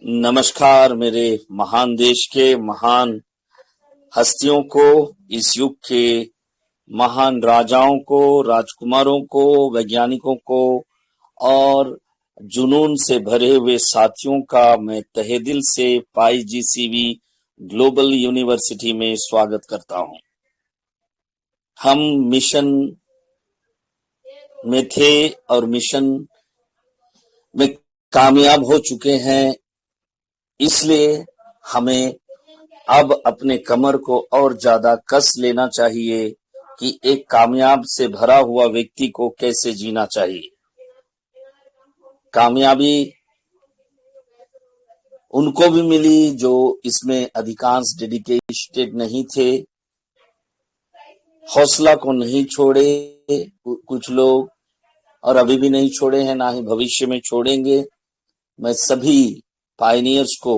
नमस्कार मेरे महान देश के महान हस्तियों को, इस युग के महान राजाओं को, राजकुमारों को, वैज्ञानिकों को और जुनून से भरे हुए साथियों का मैं तहे दिल से पाई जीसीवी ग्लोबल यूनिवर्सिटी में स्वागत करता हूं। हम मिशन में थे और मिशन में कामयाब हो चुके हैं, इसलिए हमें अब अपने कमर को और ज्यादा कस लेना चाहिए कि एक कामयाब से भरा हुआ व्यक्ति को कैसे जीना चाहिए। कामयाबी उनको भी मिली जो इसमें अधिकांश डेडिकेटेड नहीं थे, हौसला को नहीं छोड़े कुछ लोग, और अभी भी नहीं छोड़े हैं, ना ही भविष्य में छोड़ेंगे। मैं सभी पायनियर्स को,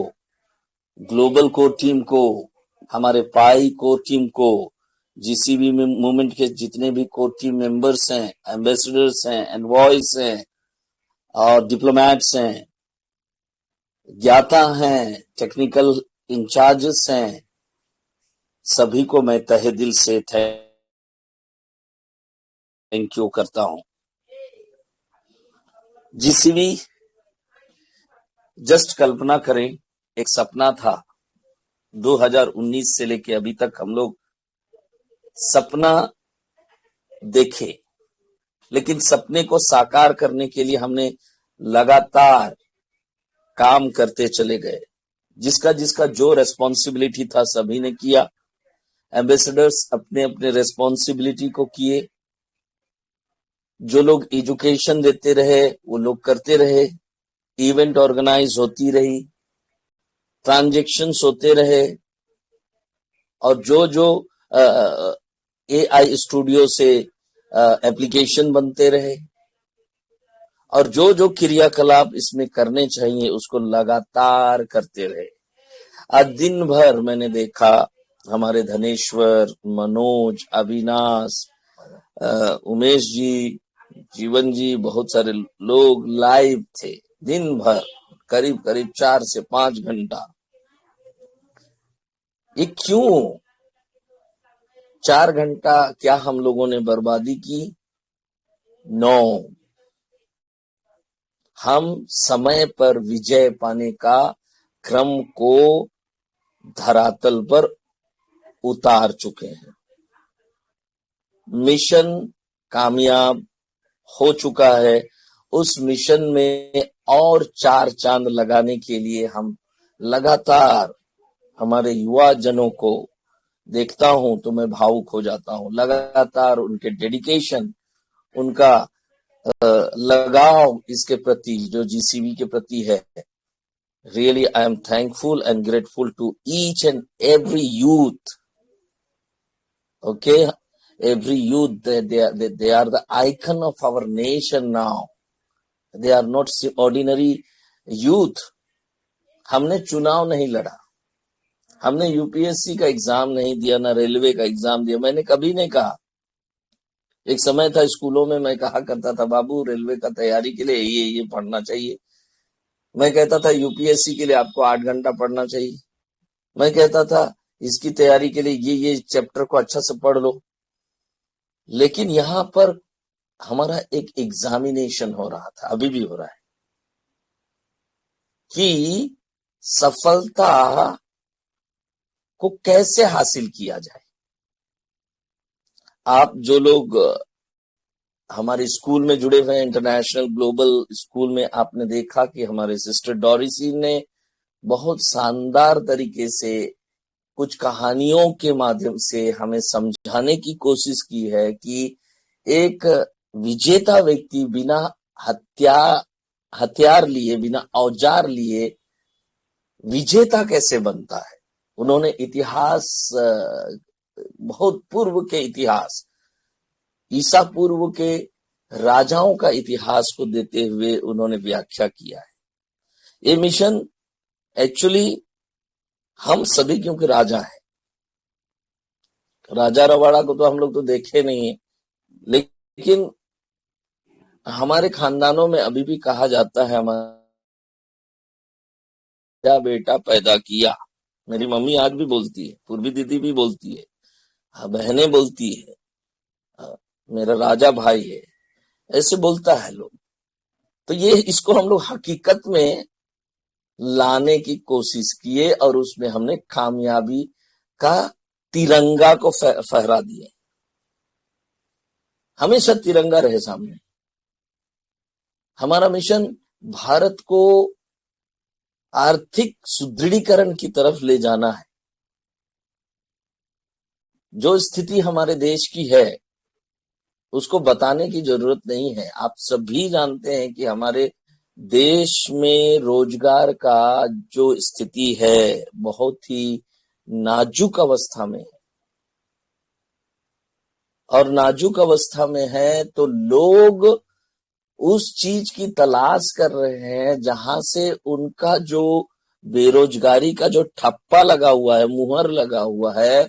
ग्लोबल कोर टीम को, हमारे पाई कोर टीम को, जीसीबी मूवमेंट के जितने भी कोर टीम मेंबर्स हैं, एम्बेसडर्स हैं, एनवॉयज हैं और डिप्लोमेट्स हैं, ज्ञाता हैं, टेक्निकल इंचार्जेस हैं, सभी को मैं तहे दिल से थैंक यू करता हूं। जीसीबी, जस्ट कल्पना करें, एक सपना था। 2019 से लेके अभी तक हम लोग सपना देखे, लेकिन सपने को साकार करने के लिए हमने लगातार काम करते चले गए। जिसका जिसका जो रेस्पॉन्सिबिलिटी था सभी ने किया। एम्बेसडर्स अपने अपने रेस्पॉन्सिबिलिटी को किए, जो लोग एजुकेशन देते रहे वो लोग करते रहे, इवेंट ऑर्गेनाइज होती रही, ट्रांजैक्शंस होते रहे, और जो एआई स्टूडियो से एप्लीकेशन बनते रहे, और जो क्रियाकलाप इसमें करने चाहिए उसको लगातार करते रहे। आज दिन भर मैंने देखा हमारे धनेश्वर, मनोज, अविनाश, उमेश जी, जीवन जी, बहुत सारे लोग लाइव थे दिन भर, करीब करीब 4 से 5 घंटा। ये क्यों 4 घंटा क्या हम लोगों ने बर्बादी की? नो, हम समय पर विजय पाने का क्रम को धरातल पर उतार चुके हैं। मिशन कामयाब हो चुका है। उस मिशन में और 4 चांद लगाने के लिए हम लगातार, हमारे युवा जनों को देखता हूं तो मैं भावुक हो जाता हूं। लगातार उनके डेडिकेशन, उनका लगाव इसके प्रति, जो जीसीबी के प्रति है, really I am thankful and grateful to each and every youth. Okay, every youth, they are the icon of our nation now. They are not ordinary youth. हमने चुनाव नहीं लड़ा, हमने यूपीएससी का एग्जाम नहीं दिया, ना रेलवे का एग्जाम दिया। मैंने कभी नहीं कहा, एक समय था स्कूलों में मैं कहा करता था, बाबू रेलवे का तैयारी के लिए ये पढ़ना चाहिए। मैं कहता था यूपीएससी के लिए आपको 8 घंटा पढ़ना चाहिए। मैं कहता था इसकी तैयारी के लिए ये चैप्टर को अच्छा से पढ़ लो। लेकिन यहां पर हमारा एक एग्जामिनेशन हो रहा था, अभी भी हो रहा है, कि सफलता को कैसे हासिल किया जाए। आप जो लोग हमारे स्कूल में जुड़े हुए हैं, इंटरनेशनल ग्लोबल स्कूल में, आपने देखा कि हमारे सिस्टर डोरिसी ने बहुत शानदार तरीके से कुछ कहानियों के माध्यम से हमें समझाने की कोशिश की है कि एक विजेता व्यक्ति बिना हथियार लिए, बिना औजार लिए विजेता कैसे बनता है। उन्होंने इतिहास, बहुत पूर्व के इतिहास, ईसा पूर्व के राजाओं का इतिहास को देते हुए उन्होंने व्याख्या किया है। ये मिशन एक्चुअली हम सभी, क्योंकि राजा है, राजा रवाड़ा को तो हम लोग तो देखे नहीं है, लेकिन हमारे खानदानों में अभी भी कहा जाता है, हमारे क्या बेटा पैदा किया। मेरी मम्मी आज भी बोलती है, पूर्वी दीदी भी बोलती है, हाँ, बहनें बोलती है, हाँ, मेरा राजा भाई है, ऐसे बोलता है लोग। तो ये इसको हम लोग हकीकत में लाने की कोशिश किए और उसमें हमने कामयाबी का तिरंगा को फहरा दिए। हमेशा तिरंगा रहे सामने। हमारा मिशन भारत को आर्थिक सुदृढ़ीकरण की तरफ ले जाना है। जो स्थिति हमारे देश की है उसको बताने की जरूरत नहीं है। आप सभी जानते हैं कि हमारे देश में रोजगार का जो स्थिति है बहुत ही नाजुक अवस्था में है, और नाजुक अवस्था में है तो लोग उस चीज की तलाश कर रहे हैं जहां से उनका जो बेरोजगारी का जो ठप्पा लगा हुआ है, मुहर लगा हुआ है,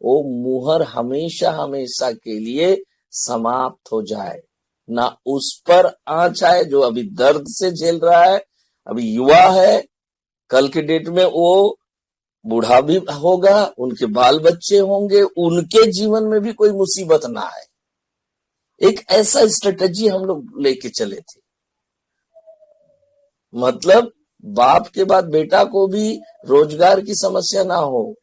वो मुहर हमेशा हमेशा के लिए समाप्त हो जाए, ना उस पर आंच आए जो अभी दर्द से झेल रहा है, अभी युवा है, कल के डेट में वो बूढ़ा भी होगा, उनके बाल बच्चे होंगे, उनके जीवन में भी कोई मुसीबत ना आए। एक ऐसा स्ट्रेटेजी हम लोग लेके चले थे, मतलब बाप के बाद बेटा को भी रोजगार की समस्या ना हो,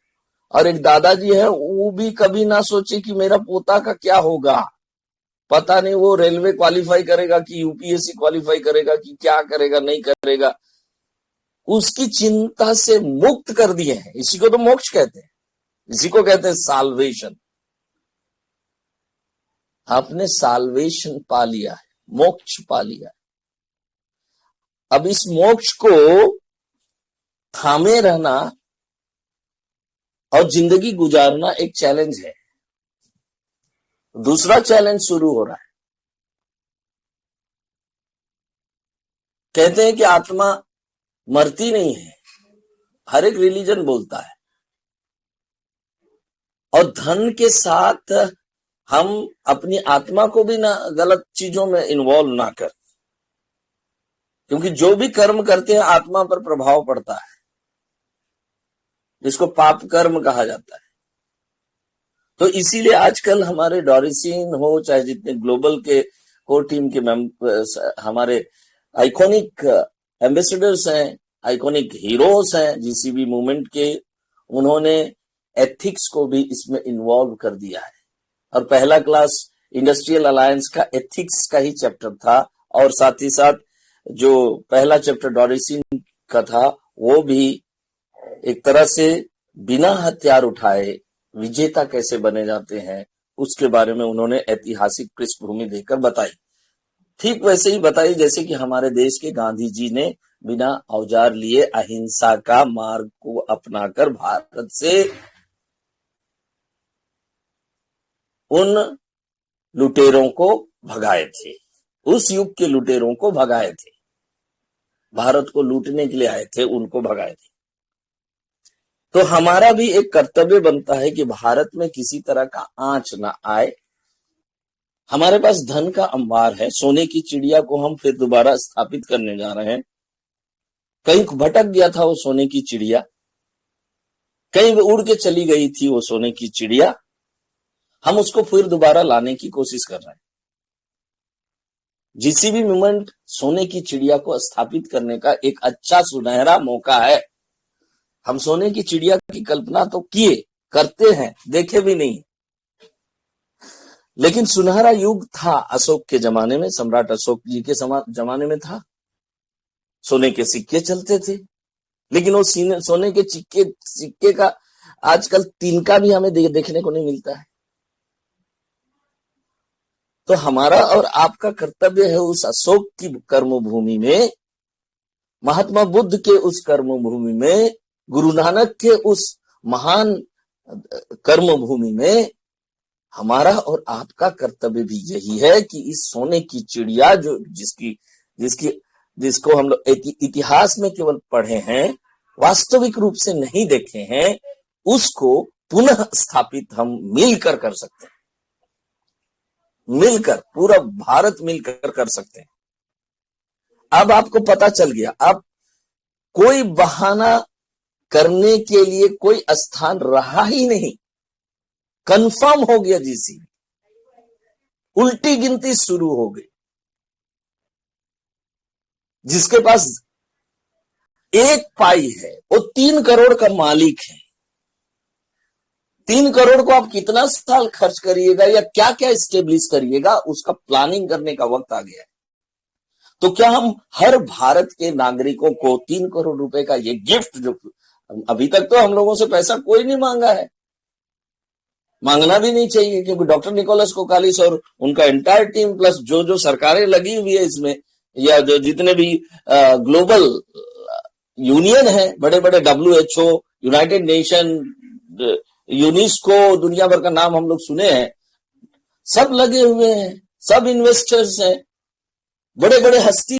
और एक दादाजी है वो भी कभी ना सोचे कि मेरा पोता का क्या होगा, पता नहीं वो रेलवे क्वालिफाई करेगा कि यूपीएससी क्वालिफाई करेगा कि क्या करेगा नहीं करेगा, उसकी चिंता से मुक्त कर दिए हैं। इसी को तो मोक्ष कहते हैं, इसी को कहते हैं साल्वेशन। आपने साल्वेशन पा लिया है, मोक्ष पा लिया है। अब इस मोक्ष को थामे रहना और जिंदगी गुजारना एक चैलेंज है। दूसरा चैलेंज शुरू हो रहा है। कहते हैं कि आत्मा मरती नहीं है, हर एक रिलीजन बोलता है, और धन के साथ हम अपनी आत्मा को भी ना गलत चीजों में इन्वॉल्व ना कर, क्योंकि जो भी कर्म करते हैं आत्मा पर प्रभाव पड़ता है, जिसको पाप कर्म कहा जाता है। तो इसीलिए आजकल हमारे डॉरिसिन हो चाहे जितने ग्लोबल के कोर टीम के हमारे आइकॉनिक एम्बेसडर्स हैं, आइकॉनिक हीरोज हैं जीसीबी मूवमेंट के, उन्होंने एथिक्स को भी इसमें इन्वॉल्व कर दिया है। और पहला क्लास इंडस्ट्रियल अलायंस का एथिक्स का ही चैप्टर था, और साथ ही साथ जो पहला चैप्टर डॉरिसिन का था वो भी एक तरह से बिना हथियार उठाए विजेता कैसे बने जाते हैं उसके बारे में उन्होंने ऐतिहासिक पृष्ठभूमि देकर बताई। ठीक वैसे ही बताई जैसे कि हमारे देश के गांधी जी ने बिना औजार लिए अहिंसा का मार्ग को अपनाकर भारत से उन लुटेरों को भगाए थे, उस युग के लुटेरों को भगाए थे, भारत को लूटने के लिए आए थे उनको भगाए थे। तो हमारा भी एक कर्तव्य बनता है कि भारत में किसी तरह का आंच ना आए। हमारे पास धन का अंबार है, सोने की चिड़िया को हम फिर दोबारा स्थापित करने जा रहे हैं। कहीं भटक गया था वो सोने की चिड़िया, कहीं उड़ के चली गई थी वो सोने की चिड़िया, हम उसको फिर दोबारा लाने की कोशिश कर रहे हैं। जीसीबी मूवमेंट सोने की चिड़िया को स्थापित करने का एक अच्छा सुनहरा मौका है। हम सोने की चिड़िया की कल्पना तो किए, करते हैं, देखे भी नहीं, लेकिन सुनहरा युग था अशोक के जमाने में, सम्राट अशोक जी के जमाने में था। सोने के सिक्के चलते थे, लेकिन वो सोने के सिक्के का आजकल तिनका भी हमें देखने को नहीं मिलता है। तो हमारा और आपका कर्तव्य है उस अशोक की कर्मभूमि में, महात्मा बुद्ध के उस कर्मभूमि में, गुरु नानक के उस महान कर्मभूमि में हमारा और आपका कर्तव्य भी यही है कि इस सोने की चिड़िया जो जिसको हम लोग इतिहास में केवल पढ़े हैं, वास्तविक रूप से नहीं देखे हैं, उसको पुनः स्थापित हम मिलकर कर सकते हैं। मिलकर, पूरा भारत मिलकर कर सकते हैं। अब आपको पता चल गया, अब कोई बहाना करने के लिए कोई स्थान रहा ही नहीं, कंफर्म हो गया जीसी, उल्टी गिनती शुरू हो गई। जिसके पास 1 पाई है वो 3 करोड़ का मालिक है। 3 करोड़ को आप कितना साल खर्च करिएगा या क्या क्या स्टेब्लिश करिएगा, उसका प्लानिंग करने का वक्त आ गया है। तो क्या हम हर भारत के नागरिकों को 3 करोड़ रुपए का ये गिफ्ट, जो अभी तक तो हम लोगों से पैसा कोई नहीं मांगा है, मांगना भी नहीं चाहिए, क्योंकि डॉक्टर निकोलस कोकालिस और उनका एंटायर टीम प्लस जो जो सरकारें लगी हुई है इसमें, या जो जितने भी ग्लोबल यूनियन है, बड़े बड़े WHO, यूनाइटेड नेशन, यूनेस्को, दुनिया भर का नाम हम लोग सुने हैं, सब लगे हुए हैं, सब इन्वेस्टर्स हैं, बड़े बड़े हस्ती